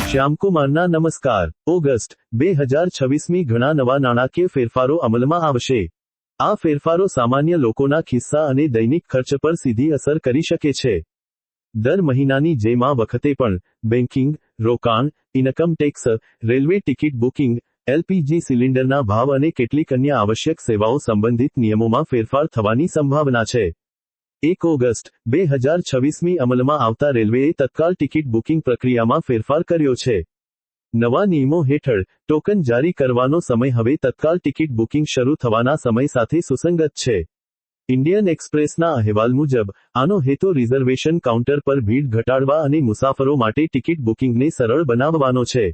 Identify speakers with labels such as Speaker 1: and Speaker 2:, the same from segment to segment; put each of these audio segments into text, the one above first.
Speaker 1: શ્યામકુમારના નમસ્કાર। ઓગસ્ટ 2026 ઘણા નવા નાણાકીય ફેરફારો અમલમાં આવશે। આ ફેરફારો સામાન્ય લોકોના ખિસ્સા અને દૈનિક ખર્ચ પર સીધી અસર કરી શકે છે। દર મહિનાની જેમ આ વખતે પણ બેન્કિંગ, રોકાણ, income tax, railway ticket booking, LPG સિલિન્ડરના ભાવ અને કેટલીક અન્ય આવશ્યક સેવાઓ સંબંધિત નિયમોમાં ફેરફાર થવાની સંભાવના છે। 1 ઓગસ્ટ 2026 અમલમાં આવતા રેલવેએ તત્કાલ ટિકિટ બુકિંગ પ્રક્રિયામાં ફેરફાર કર્યો છે। નવા નિયમો હેઠળ ટોકન જારી કરવાનો સમય હવે તત્કાલ ટિકિટ બુકિંગ શરૂ થવાના સમય સાથે સુસંગત છે। ઇન્ડિયન એક્સપ્રેસના અહેવાલ મુજબ આનો હેતુ રિઝર્વેશન કાઉન્ટર પર ભીડ ઘટાડવા અને મુસાફરો માટે ટિકિટ બુકિંગને સરળ બનાવવાનો છે।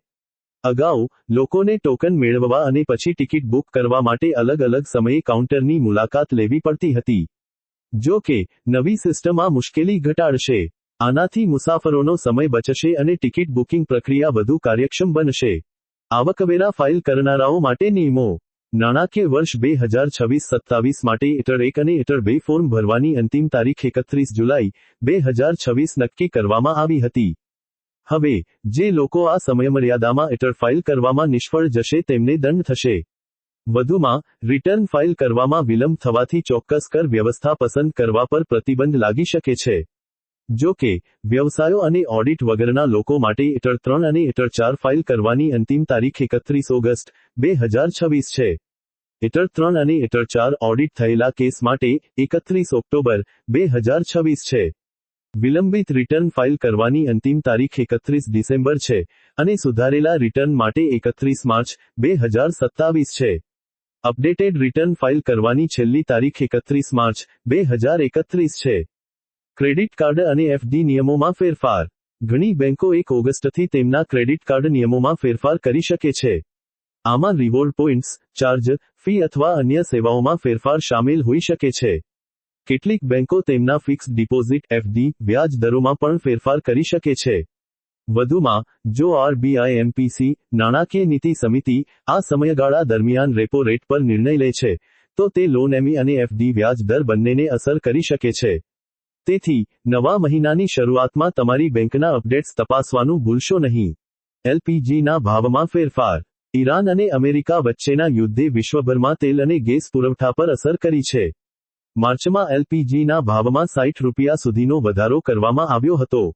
Speaker 1: અગાઉ લોકોને ટોકન મેળવવા અને પછી ટિકિટ બુક કરવા માટે અલગ અલગ સમયે કાઉન્ટરની મુલાકાત લેવી પડતી હતી। જો કે નવી સિસ્ટમ આ મુશ્કેલી ઘટાડશે। આનાથી મુસાફરોનો સમય બચશે અને ટિકિટ બુકિંગ પ્રક્રિયા વધુ કાર્યક્ષમ બનશે। આવકવેરા ફાઇલ કરનારાઓ માટે નિયમો। નાણાકીય વર્ષ 2026-27 માટે એટર 1 અને એટર 2 ફોર્મ ભરવાની અંતિમ તારીખ 31 જુલાઈ 2026 નક્કી કરવામાં આવી હતી। હવે જે લોકો આ સમયમર્યાદામાં એટર ફાઇલ કરવામાં નિષ્ફળ જશે તેમને દંડ થશે। વધુમાં રિટર્ન ફાઇલ કરવામાં વિલંબ થવાથી ચોક્કસ કર વ્યવસ્થા પસંદ કરવા પર પ્રતિબંધ લાગી શકે છે। જો કે વ્યવસાયો અને ઓડિટ વગરના લોકો માટે એટર 3 અને એટર 4 ફાઇલ કરવાની અંતિમ તારીખ 31 ઓગસ્ટ 2026 છે। એટર 3 અને એટર 4 ઓડિટ થયેલા કેસ માટે 31 ઓક્ટોબર 2026 છે। વિલંબિત રિટર્ન ફાઇલ કરવાની અંતિમ તારીખ 31 ડિસેમ્બર છે અને સુધારેલા રિટર્ન માટે 31 માર્ચ 2027 છે। અપડેટેડ રિટર્ન ફાઇલ કરવાની છેલ્લી તારીખ 31 માર્ચ 2031 છે। ક્રેડિટ કાર્ડ અને એફડી નિયમોમાં ફેરફાર। ઘણી બેંકો 1 ઓગસ્ટથી તેમના ક્રેડિટ કાર્ડ નિયમોમાં ફેરફાર કરી શકે છે। આમાં રિવોર્ડ પોઇન્ટ્સ, ચાર્જ, ફી અથવા અન્ય સેવાઓમાં ફેરફાર શામેલ હોઈ શકે છે। કેટલીક બેંકો તેમના ફિક્સ્ડ ડિપોઝિટ એફડી વ્યાજ દરોમાં પણ ફેરફાર કરી શકે છે। વધુમાં જો આરબીઆઈ એમપીસી નાણાકીય નીતિ સમિતિ આ સમયગાળા દરમિયાન રેપો રેટ પર નિર્ણય લે છે તો તે લોન એમી અને એફડી વ્યાજ દર બંનેને અસર કરી શકે છે। તેથી નવા મહિનાની શરૂઆતમાં તમારી બેંકના અપડેટ્સ તપાસવાનું ભૂલશો નહીં। એલપીજીના ભાવમાં ફેરફાર। ઈરાન અને અમેરિકા વચ્ચેના યુદ્ધે વિશ્વભરમાં તેલ અને ગેસ પુરવઠા પર અસર કરી છે। માર્ચમાં એલપીજીના ભાવમાં ₹60 સુધીનો વધારો કરવામાં આવ્યો હતો।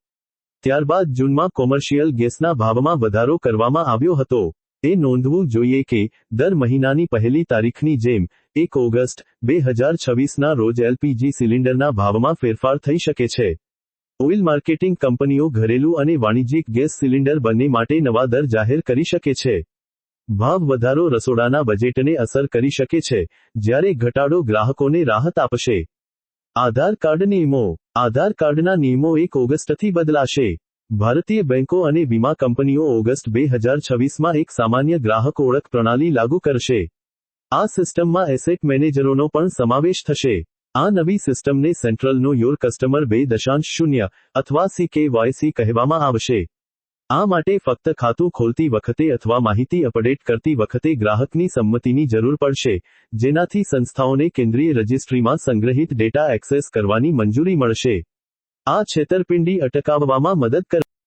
Speaker 1: ત્યારબાદ જૂનમાં કોમર્શિયલ ગેસના ભાવમાં વધારો કરવામાં આવ્યો હતો। એ નોંધવું જોઈએ કે દર મહિનાની પહેલી તારીખની જેમ 1 ઓગસ્ટ 2026ના રોજ એલપીજી સિલિન્ડરના ભાવમાં ફેરફાર થઈ શકે છે। ઓઇલ માર્કેટિંગ કંપનીઓ ઘરેલું અને વાણિજ્યિક ગેસ સિલિન્ડર બંને માટે નવા દર જાહેર કરી શકે છે। ભાવ વધારો રસોડાના બજેટને અસર કરી શકે છે, જ્યારે ઘટાડો ગ્રાહકોને રાહત આપશે। આધાર કાર્ડ નિયમો। આધાર કાર્ડના નિયમો 1 ઓગસ્ટથી બદલાશે। ભારતીય બેંકો અને વીમા કંપનીઓ ઓગસ્ટ 2026માં એક સામાન્ય ગ્રાહક ઓળખ પ્રણાલી લાગુ કરશે। આ સિસ્ટમમાં એસેટ મેનેજરોનો પણ સમાવેશ થશે। આ નવી સિસ્ટમને સેન્ટ્રલ નો યોર કસ્ટમર 2.0 અથવા CKYC કહેવામાં આવશે। આ માટે ફક્ત ખાતું ખોલતી વખતે અથવા માહિતી અપડેટ કરતી વખતે ગ્રાહકની સંમતિની જરૂર પડશે, જેનાથી સંસ્થાઓને કેન્દ્રીય રજિસ્ટ્રીમાં સંગ્રહિત ડેટા એક્સેસ કરવાની મંજૂરી મળશે। આ છેતરપિંડી અટકાવવામાં મદદ કરશે।